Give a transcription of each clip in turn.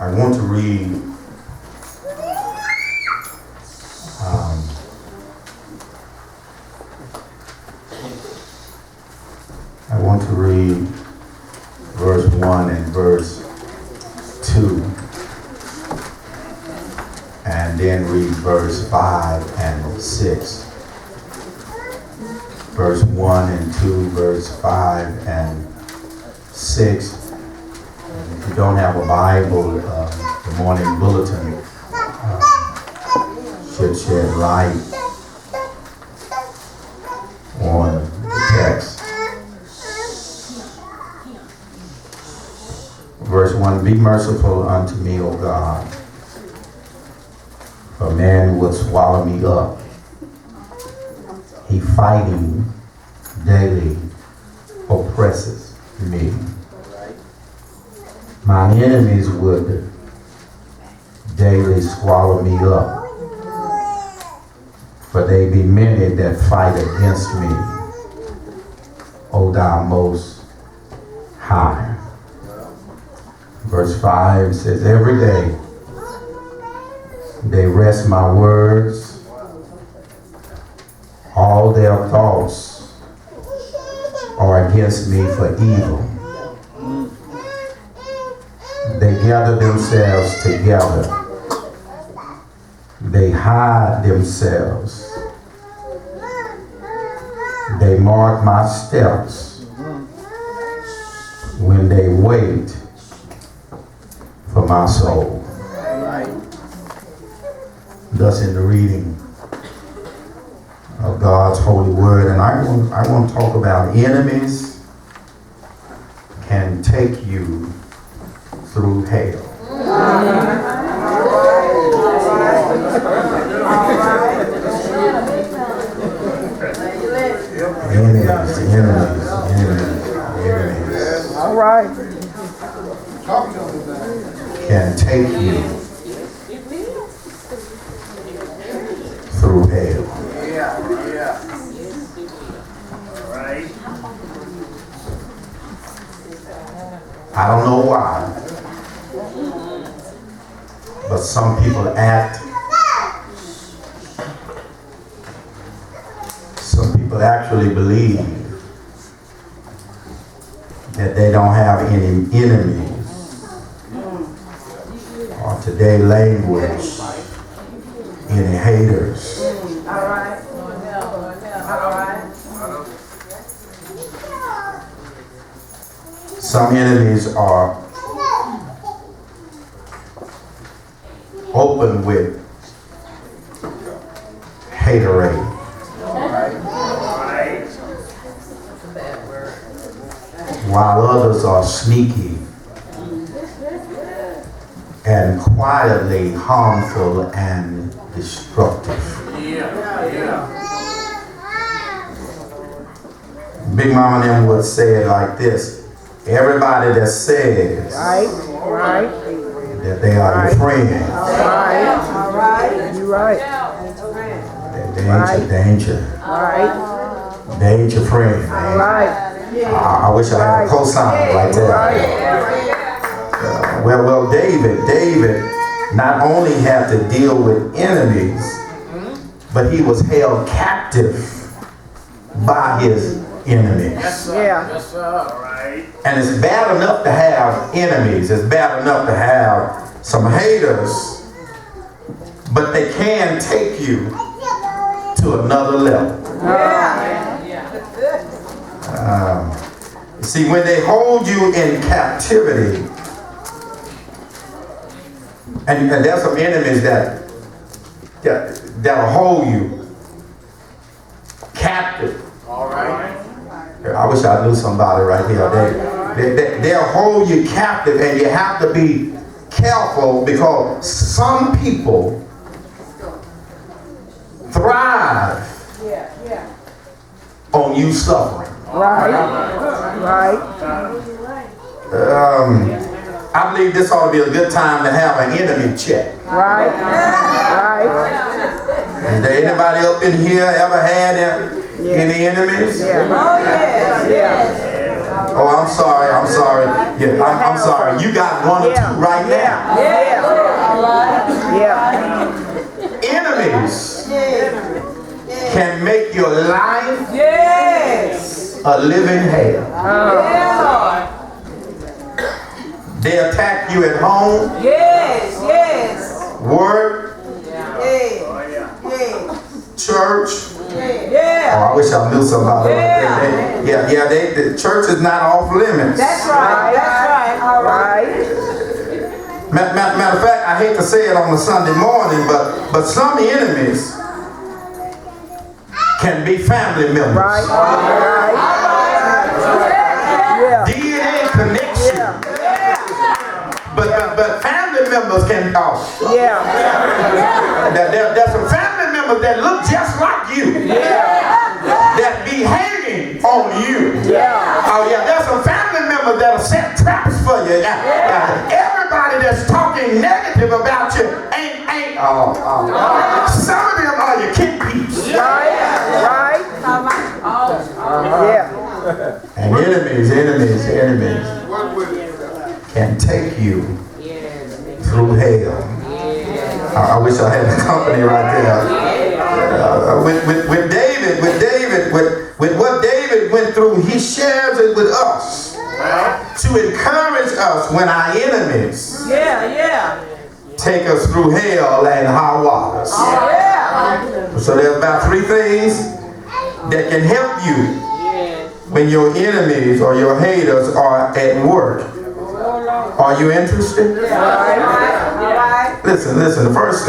I want to read verse 1 and verse 2, and then read verse 5 and 6. Verse 1 and 2, verse 5 and 6. And if you don't have a Bible, the morning bulletin should shed light on the text. Verse 1, be merciful unto me, O God, for man would swallow me up. He fighting daily oppresses me. My enemies would daily swallow me up, for they be many that fight against me, O thou most high. Verse 5 says, every day they wrest my words, all their thoughts are against me for evil. They gather themselves together. They hide themselves. They mark my steps when they wait for my soul. Thus in the reading of God's holy word, and I want to talk about enemies can take you through hell. Enemies. All right. Can take you through hell. Right. I don't know why, but some people actually believe that they don't have any enemies, or today language, any haters. All right. Some enemies are open with haterade. While others are sneaky and quietly harmful and destructive. Big Mama and them would say it like this. Everybody that says that they are your friends, You're right. they ain't your friend. I wish I had a cosign right there. Well, David not only had to deal with enemies, but he was held captive by his enemies. Yes, sir. Right. And it's bad enough to have enemies. It's bad enough to have some haters, but they can take you to another level. See, when they hold you in captivity, and there's some enemies that'll hold you captive. All right. I wish I knew somebody right here. They'll hold you captive, and you have to be careful because some people thrive on you suffering. I believe this ought to be a good time to have an enemy check. Is there anybody up in here ever had any enemies? Oh, I'm sorry. Yeah, I'm sorry. You got one or two right now. a living hell. Yeah. They attack you at home, Yes, yes. work, Yes, Oh, yeah. yes. church. Yeah. Oh, I wish I knew somebody. The church is not off limits. That's right. That's right. All right. Matter of fact, I hate to say it on a Sunday morning, but some enemies can be family members. Right. Right. Yeah. DNA connects you, but family members can talk. Yeah. There's some family members that look just like you, that be hanging on you. Yeah. Oh yeah, there's some family members that'll set traps for you. Everybody that's talking negative about you ain't. Some of them are your kid peeps. Right. Right. Yeah. And enemies can take you through hell. I wish I had the company right there. With David, with what David went through, he shares it with us to encourage us when our enemies take us through hell and high waters. So there's about 3 things that can help you when your enemies or your haters are at work. Are you interested? Listen, the first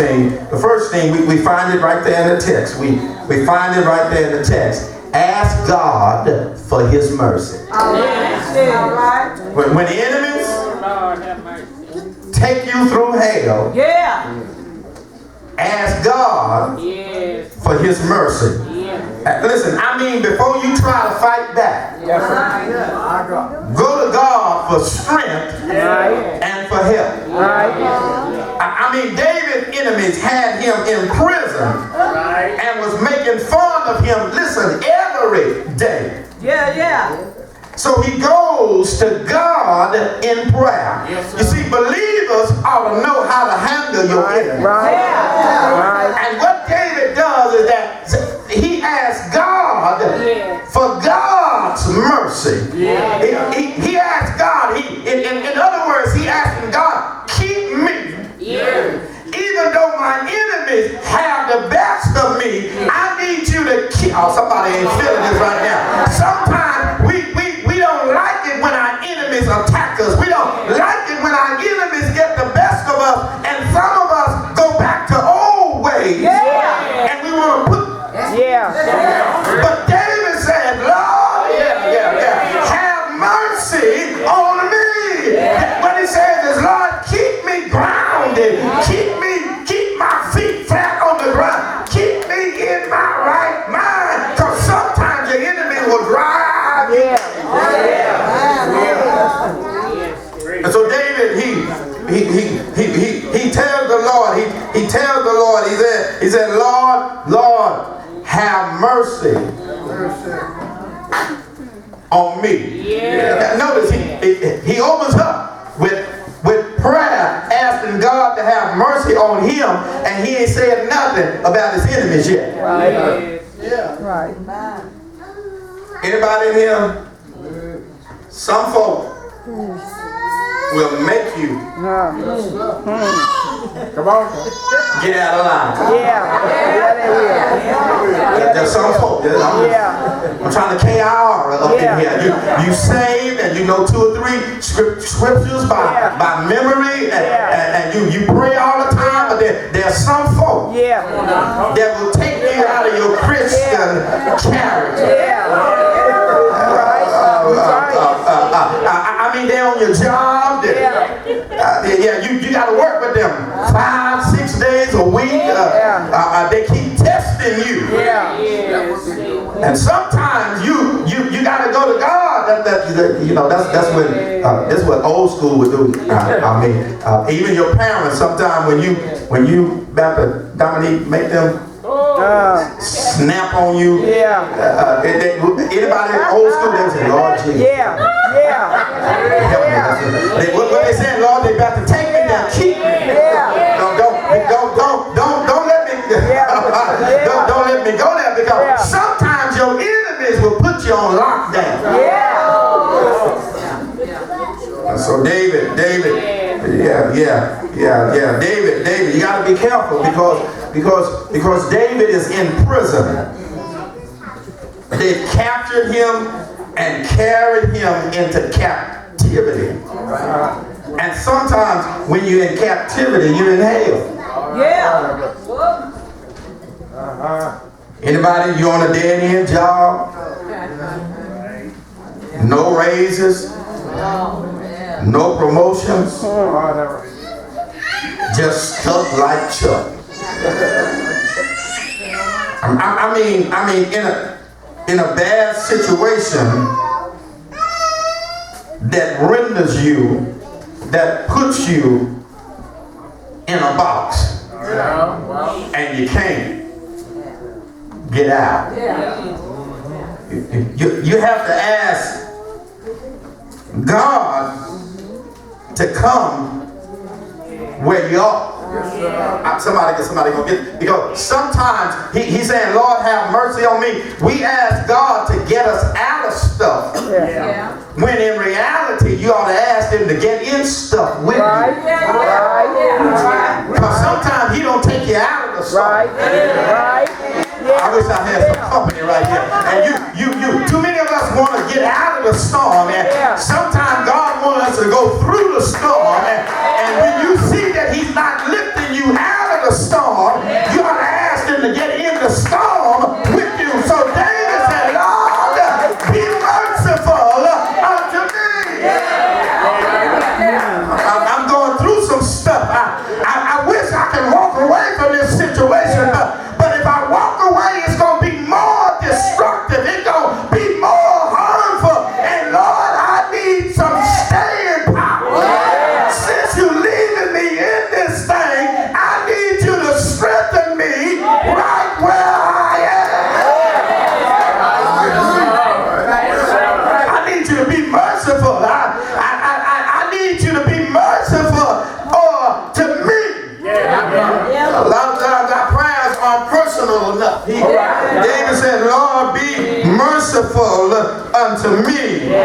thing we find it right there in the text. We find it right there in the text. Ask God for his mercy. When enemies take you through hell, ask God for his mercy. Listen, I mean, before you try to fight back, go to God for strength and for help. I mean, David's enemies had him in prison and was making fun of him, listen, every day. So he goes to God in prayer. You see, believers ought to know how to handle your enemies. And what David does is that he asks God for God's mercy. He asks God, in other words, he asking God, keep me. Even though my enemies have the best of me, I need you to keep. Oh, somebody ain't feeling this right now. Sometimes we don't like it when our enemies attack us. We don't like it when our enemies get the best of us, and some of us go back to old ways. And we want to put. But David said, Lord, have mercy on me. What he says is, Lord, keep me grounded. Keep my feet flat on the ground. Keep me in my right mind. Because sometimes your enemy will drive you. And so David, he tells the Lord, he tells the Lord, he said, Lord, have mercy on me. Notice he opens up with prayer, asking God to have mercy on him, and he ain't said nothing about his enemies yet. Anybody in here? Some folk will make you come on, get out of line. There's some folk. I'm trying to KIR up in here. You saved and you know 2 or 3 scriptures by memory, and you pray all the time, but there's some folk that will take you out of your Christian character. I mean, they're on your job. You got to work with them 5-6 days a week. They keep testing you. And sometimes you got to go to God. That's what old school would do. Even your parents, sometimes when you about to Dominique make them snap on you. Anybody old school, they say, Lord Jesus. What they saying, Lord, they about to take me down, keep me. Don't let me don't let me go there, because sometimes your enemies will put you on lockdown. Yeah. David, you got to be careful because David is in prison. They captured him and carried him into captivity. And sometimes when you're in captivity, you're in hell. Yeah. Anybody, you on a dead-end job? No raises, no promotions, just stuck like Chuck. I mean, in a bad situation that renders you, that puts you in a box, and you can't get out. You have to ask God to come where you are. Somebody gonna get, because sometimes he's saying, Lord, have mercy on me. We ask God to get us out of stuff. When in reality, you ought to ask him to get in stuff with you. Because sometimes he don't take you out of the stuff. I wish I had some company right here. And you, too many of us want to get out of the storm. And sometimes God wants us to go through the storm. And when you see that he's not lifting you out of the storm, you ought to ask him to get in the storm with you. So David said, Lord, be merciful unto me. I'm going through some stuff. I wish I could walk away from this situation, but if I walk away, it's going to be more destructive. It's going to be more harmful. And Lord, I need some staying power. Since you're leaving me in this thing, I need you to strengthen me right where I am. I need you to be merciful. I need you to be merciful to me. A lot of times our prayers aren't personal enough. David said, Lord, be merciful unto me.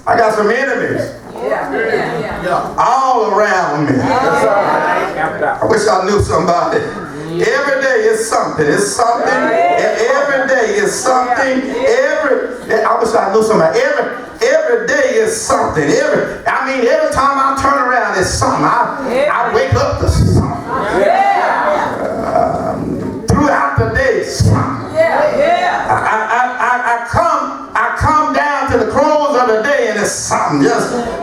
I got some enemies all around me. I wish I knew somebody. Every day is something. It's something. Every day is something. I wish I knew somebody. Every day is something. Every time I turn around, it's something. I wake up to something. Throughout the day, something. I come down to the close of the day and it's something.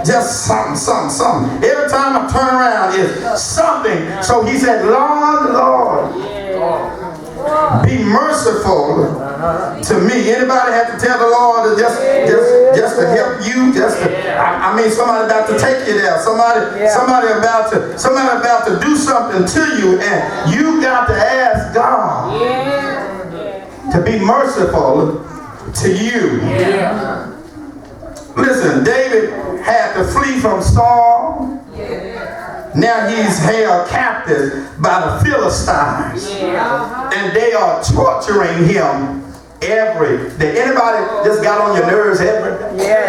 Just something. Every time I turn around, it's something. So he said, Lord, be merciful to me. Anybody have to tell the Lord to just to help you? Somebody about to take you there. Somebody about to do something to you, and you got to ask God to be merciful to you. Listen, David had to flee from Saul. Now he's held captive by the Philistines. And they are torturing him every day. Anybody just got on your nerves every day?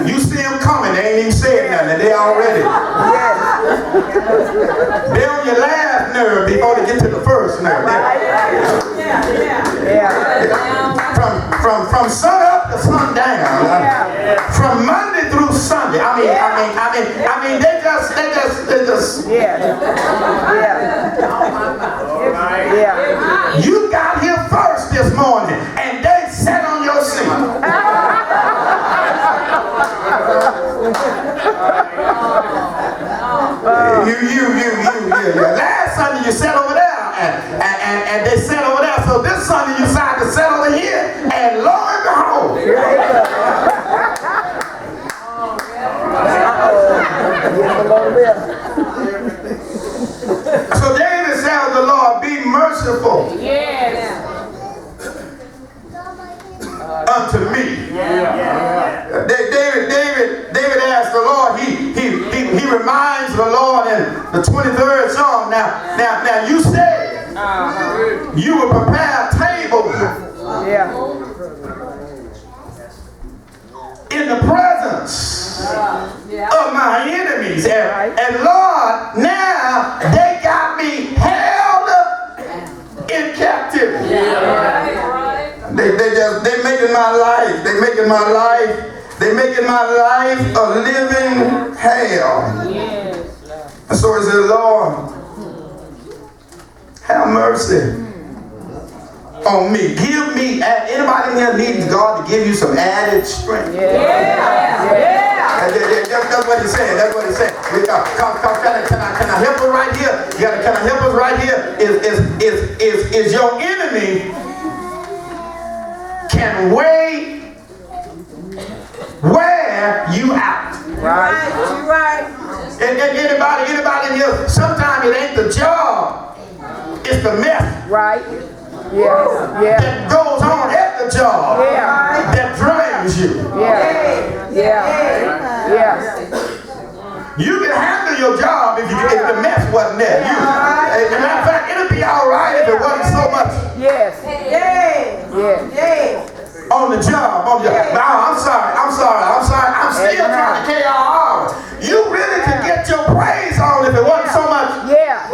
You see them coming, they ain't even said nothing. They already. They're on your last nerve before they get to the first nerve. From sun up to sundown. From Monday through Sunday. They just. You got here first this morning, and they sat on your seat. Last Sunday you sat over there, and they sat over there. So this Sunday you decided to sit over here, and lo and behold. So David said, the Lord, be merciful unto me. David asked the Lord, he reminds the Lord in the 23rd Psalm. Now you said you will prepare a table enemies. And Lord, now they got me held in captivity. They making my life. They making my life a living hell. And so he said, Lord, have mercy on me. Give me, anybody here needs God to give you some added strength? That's what he's saying. That's what he's saying. Can I help us right here? Can I help us right here? Is your enemy can wear you out. Right. And anybody in here, sometimes it ain't the job, it's the mess. Right. Yeah. That goes on at the job. Yeah. That drains you. Yeah. You can handle your job if the mess wasn't there. As a matter of fact, it'll be all right if it wasn't so much. Yes. On the job. No, I'm sorry. I'm still trying to carry on. You really could get your praise on if it wasn't so much. Yeah.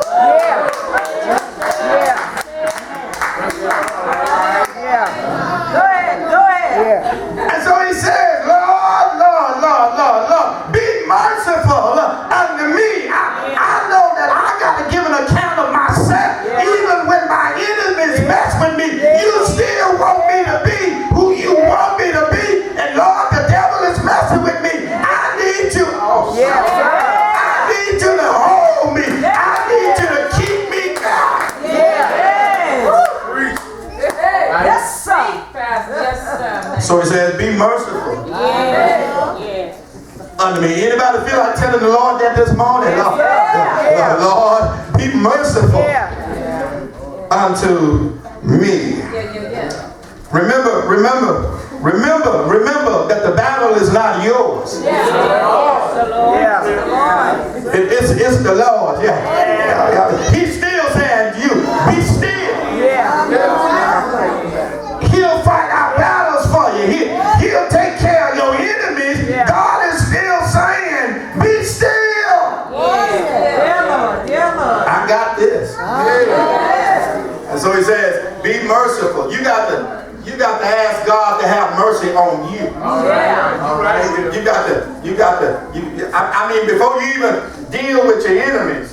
Go ahead. And so he says, Lord, be merciful unto me. I know that I got to give an account of myself. Even when my enemies mess with me, you still want me to be who you want me to be. And Lord, the devil is messing with me. I need you. I need you to hold me. I need you to keep me down. Yes, sir. So he says, be merciful unto me. Anybody feel like telling the Lord that this morning? Lord, be merciful unto me. Remember that the battle is not yours. It's the Lord. He's still saying to you, be still. He'll fight our battles for you. He'll take care of your enemies. God is still saying, be still. I got this. And so he says, be merciful. You got to ask God to have mercy on you. All right. I mean, before you even deal with your enemies,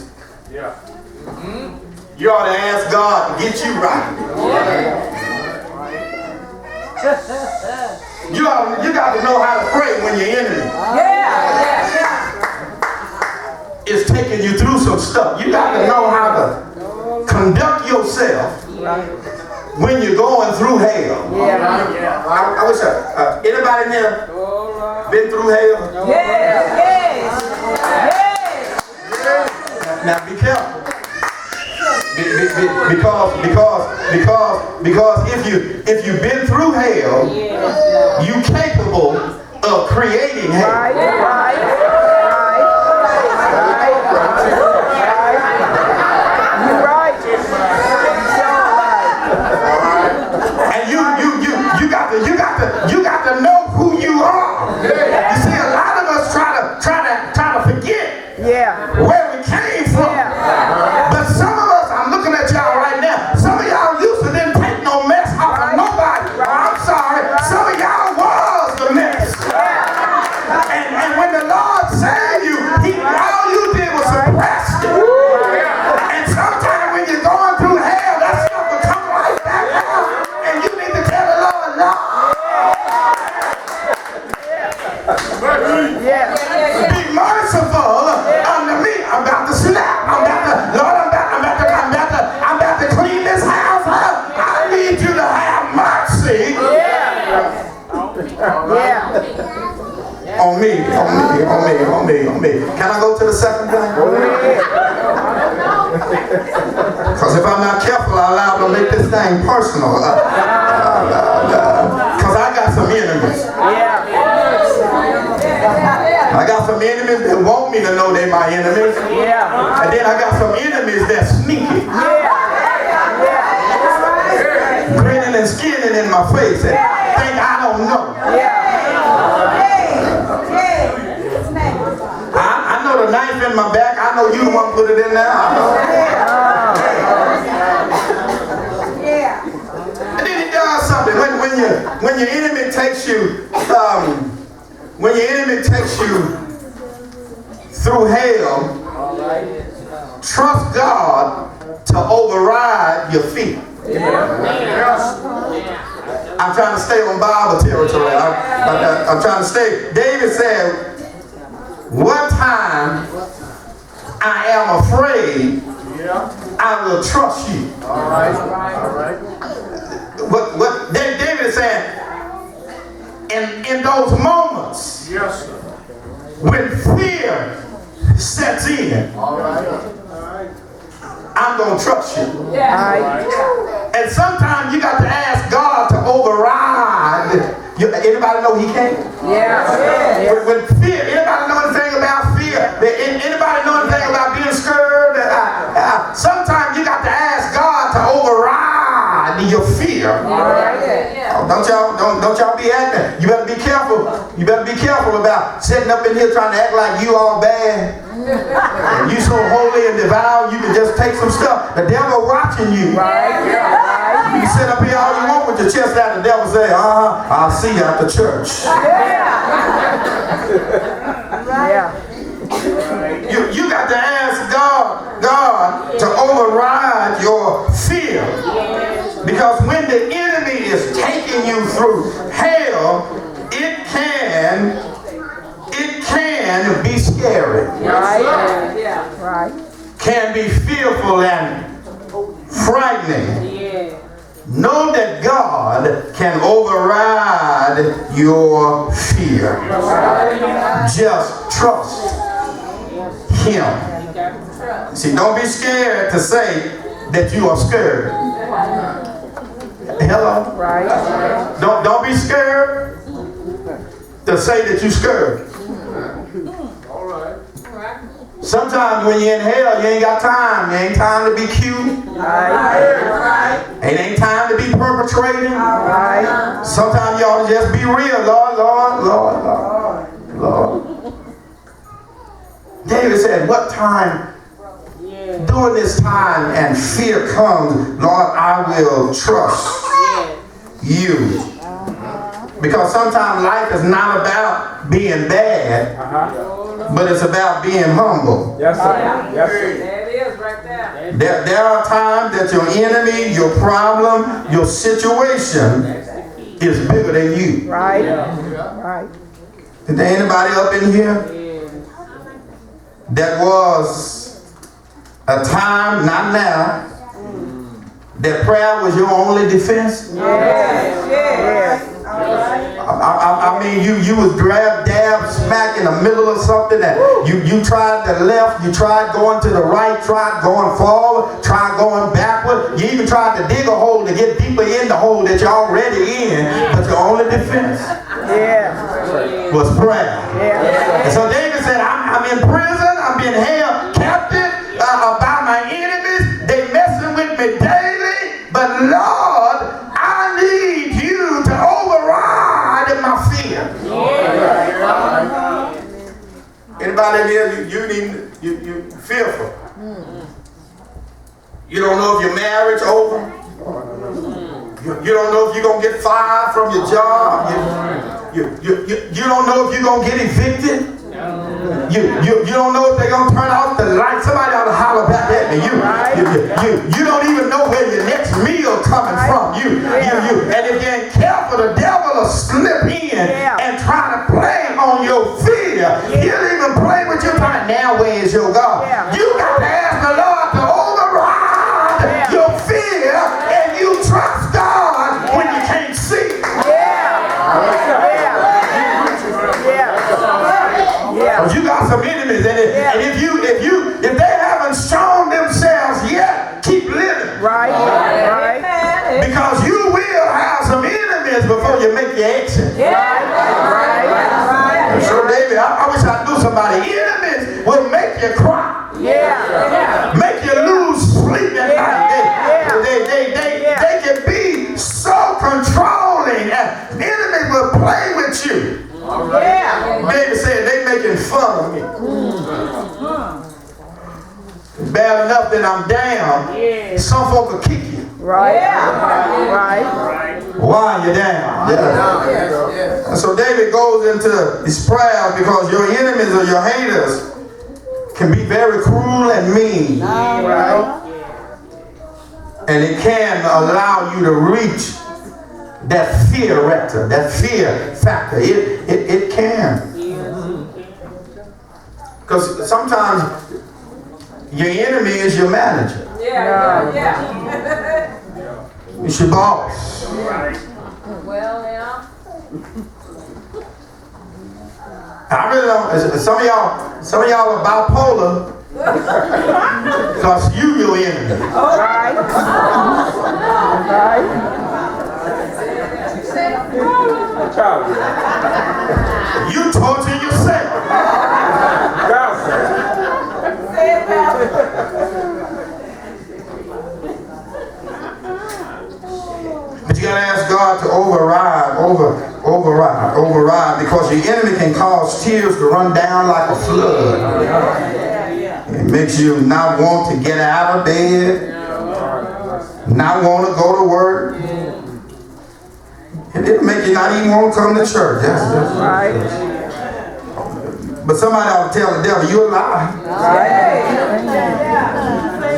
you ought to ask God to get you right. You got to know how to pray when your enemy is taking you through some stuff. You got to know how to conduct yourself when you're going through hell. I wish anybody in here been through hell? Now be careful. Because if you've been through hell, you capable of creating hell. And you got to know who you are. You see, a lot of us try to forget where we came from. But some of us, I'm looking at y'all right now, some of y'all used to didn't take no mess off of nobody. I'm sorry, some of y'all was the mess. And when the Lord saved you, all you did was suppress it. And sometimes when you're going through hell, that stuff will come right back out. And you need to tell the Lord, Lord, be merciful unto me. I'm about to snap. I'm about to clean this house up. I need you to have mercy on me. Can I go to the second thing? Because if I'm not careful, I'm liable to make this thing personal. Because I got some enemies. I got some enemies that want me to know they're my enemies. And then I got some enemies that's sneaky. Grinning and skinning in my face and think I don't know. I know the you, when your enemy takes you through hell, trust God to override your fear. I'm trying to stay on Bible territory. I'm trying to stay. David said, what time I am afraid, I will trust you. All right. What David is saying, in those moments, Yes, sir. when fear sets in, All right. I'm going to trust you. Yeah. And sometimes you got to ask God to override. Anybody know he can't? Yeah. When fear, anybody know anything about fear? Anybody know anything about being scared? Sometimes you got to ask God to override your fear. Oh, don't y'all be acting. You better be careful. You better be careful about sitting up in here trying to act like you all bad. And you so holy and devout, you can just take some stuff. The devil watching you. You can sit up here all you want with your chest out. The devil say, I'll see you at the church. You got to ask God to override your fear. Because when the enemy is taking you through hell, it can be scary. Can be fearful and frightening. Know that God can override your fear. Just trust Him. See, don't be scared to say that you are scared. Hello? Don't be scared to say that you're scared. Sometimes when you're in hell, you ain't got time. It ain't time to be cute. It ain't time to be perpetrating. Sometimes you ought to just be real. Lord. David said, what time? During this time and fear comes, Lord, I will trust you. Because sometimes life is not about being bad, but it's about being humble. Yes, sir. Yes, sir. There it is right there. There are times that your enemy, your problem, your situation is bigger than you. Is there anybody up in here that was a time, not now, that prayer was your only defense? I mean, you was dab smack in the middle of something that you tried the left, you tried going to the right, tried going forward, tried going backward. You even tried to dig a hole to get deeper in the hole that you're already in, but your only defense was prayer. And so David said, I'm in prison, I'm being held captive by my enemies. They messing with me daily, but Lord, I need you to override my fear. Anybody here, you fearful? You don't know if your marriage over. You don't know if you're going to get fired from your job. You don't know if you're going to get evicted. You don't know if they're going to turn off the lights. Somebody ought to holler back at me. You don't even know where your next meal coming from. And if you ain't careful, the devil will slip in and try to play on your fear. He'll even play with your time. Now where is your God? You got to ask the Lord to override your fear, and you trust God when you can't see. You got some enemies, and if they haven't shown themselves yet, keep living. Because you will have some enemies before you make your exit. So David, I wish I knew somebody. Enemies will make you cry. Make you lose sleep at night. They can be so controlling, and enemies will play with you. David said, they making fun of me. Bad enough that I'm down. Some folk will kick you. Right. Yeah. Right. While you're down. Yeah. And so David goes into his prayer because your enemies or your haters can be very cruel and mean. Right. And it can allow you to reach that fear factor, that fear factor. It can. Because sometimes your enemy is your manager. Yeah. It's your boss. Right. Well, now. I really don't. Some of y'all are bipolar because you your enemy. Right. Right. You torture yourself. But you gotta ask God to override, because your enemy can cause tears to run down like a flood. It makes you not want to get out of bed, not want to go to work. It'll make you not even want to come to church. That's Right. But somebody ought to tell the devil, you're a lie.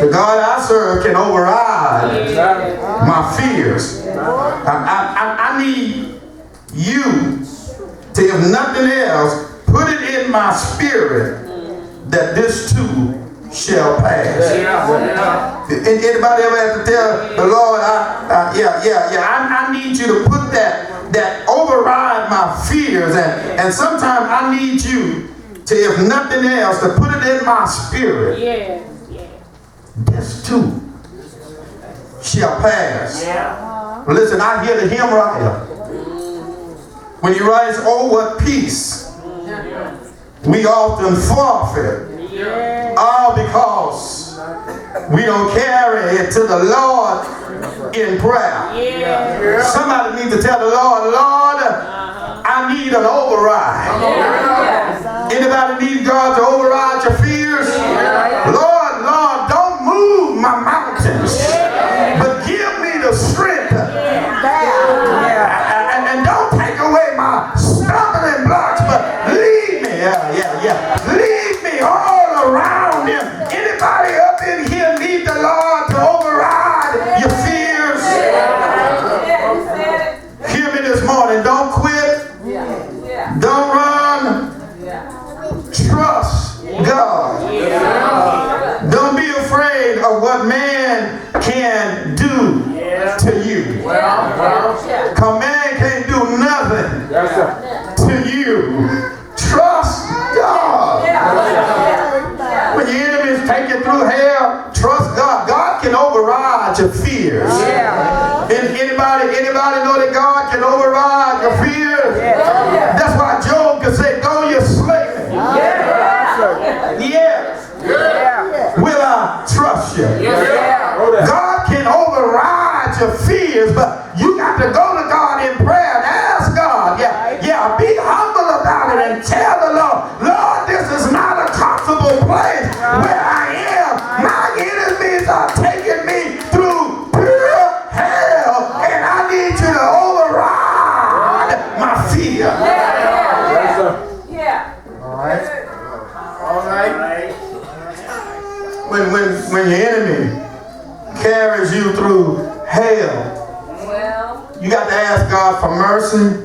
The God I serve can override my fears. I need you to, if nothing else, put it in my spirit that this too shall pass. Anybody ever have to tell the Lord, I need you to put that override my fears, and sometimes I need you to, if nothing else, to put it in my spirit. This too shall pass. Listen, I hear the hymn writer when he writes, "Oh, what peace we often forfeit, all because we don't carry it to the Lord in prayer." Somebody needs to tell the Lord, Lord, I need an override. Anybody need God to override your fears? Lord, don't move my mountains, but give me the strength. And don't take away my stumbling blocks, but lead me. Lead me all around him. Anybody up in here need the Lord to override your fears? Hear me this morning. Don't quit. Don't run. Trust God. Don't be afraid of what man can do to you. Because man can't do nothing to you. Trust God. When your enemies take you through hell, trust God. God can override your fears. Anybody know that God can override your fears? That's why Job could say, though you slay me, will I trust you? God can override your fears, but you got to go to God in prayer and ask God. Be humble about it and tell the Lord, this is not a comfortable place where I am. My enemies are taking me through pure hell, and I need you to override my fear. All right. When your enemy carries you through hell, you got to ask God for mercy.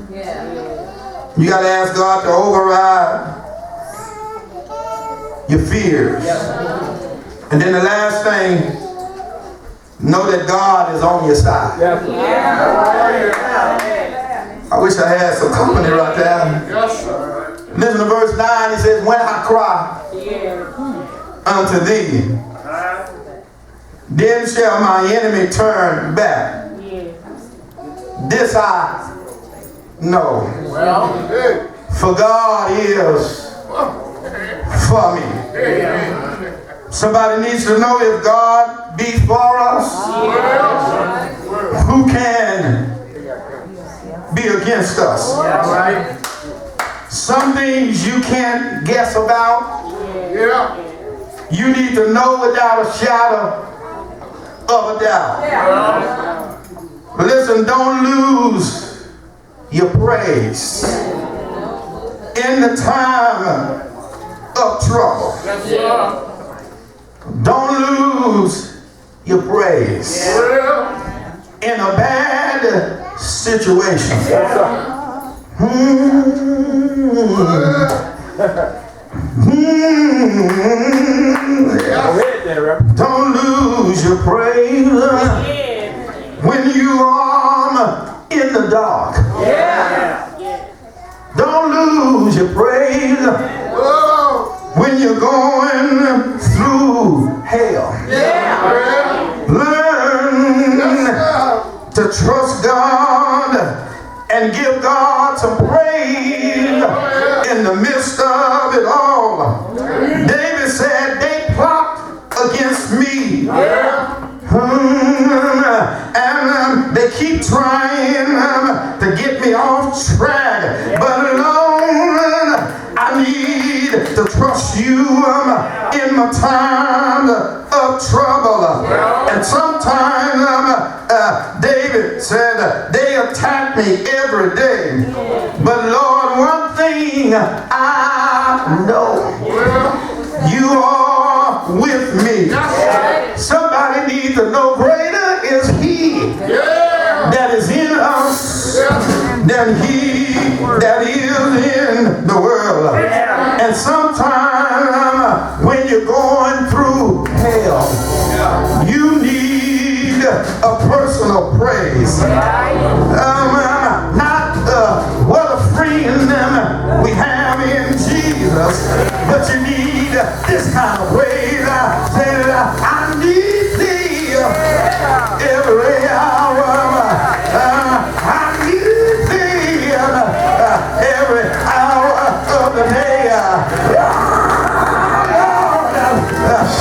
You got to ask God to override your fears. And then the last thing, know that God is on your side. I wish I had some company right there. Listen to verse 9. He says, when I cry unto thee, then shall my enemy turn back. This I know. For God is for me. Somebody needs to know, if God be for us, who can be against us? Some things you can't guess about. You need to know without a shadow of a doubt. Listen, don't lose your praise in the time of trouble. Yes, sir. Don't lose your praise in a bad situation. Don't lose your praise when you are in the dark. Don't lose your praise when you're going through hell. Learn to trust God and give God some praise in the midst of it all. David said, they plot against me. And they keep trying to get me off track. But Lord, I need to trust you in my time of trouble. And sometimes David said, they attack me every day. But Lord, one thing I know, you are with me. Somebody needs to know greater is he that is in us than he that is in the world. And sometimes when you're going through hell, you need a personal praise. Not what a friend we have in Jesus, but you need this kind of praise. I need thee every hour. I need thee every hour of the day.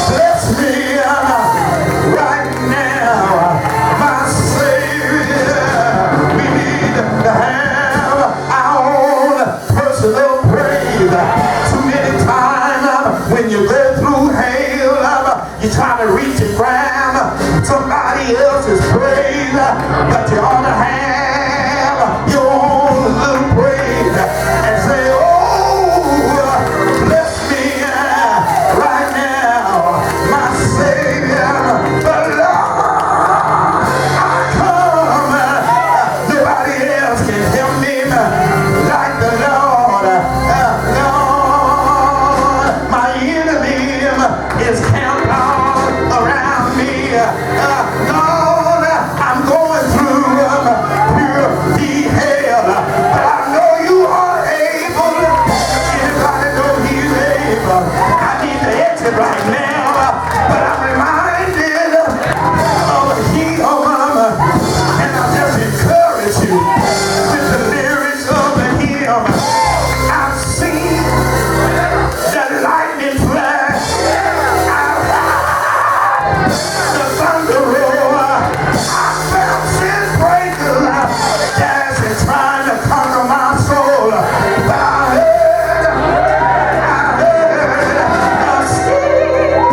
Bless me right now, my Savior. We need to have our own personal praise. Too many times when you go through hell, you try to reach and grab somebody else's praise, but you ought to have your own little praise and say, oh, bless me right now, my Savior. But Lord, I come, nobody else can help me like the Lord. Lord, my enemy is camped all around me. Lord, I'm going through pure hell, but I know you are able. Anybody know he's able? I need to exit right now, but I'm reminded of a hymn, and I just encourage you with the lyrics of the hymn. I've seen the lightning flash, the thunder roar, I felt sin breakers dancing, trying to conquer my soul. But I heard a still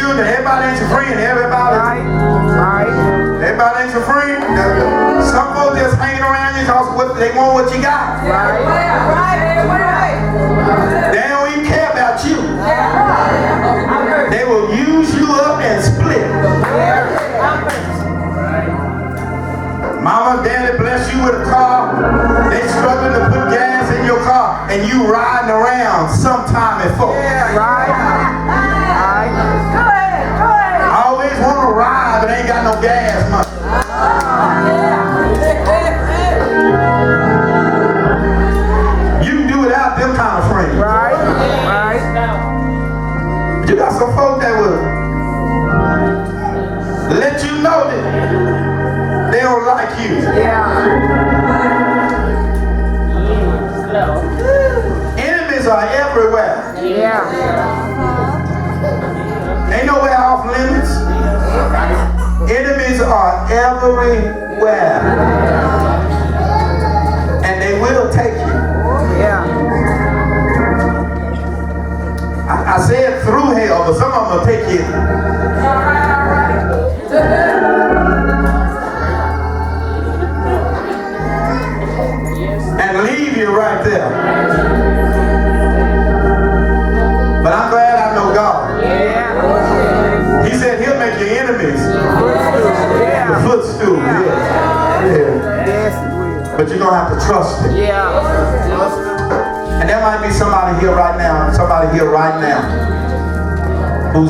children. Everybody ain't your friend. Everybody ain't your friend. Some folks just hanging around you because they want what you got. They don't even care about you. They will use you up and split. Mama, daddy bless you with a car. They struggling to put gas in your car and you riding around sometime at 4. I always want to ride but ain't got no gas money. You can do without them kind of friends. You got some folks that will let you know that they don't like you. Enemies are everywhere. Ain't nowhere off limits. Enemies are everywhere. And they will take you. I said through hell, but some of them will take you. And leave you right there. But I'm glad I know God. He said he'll make your enemies the footstool. But you're going to have to trust him. And there might be somebody here right now.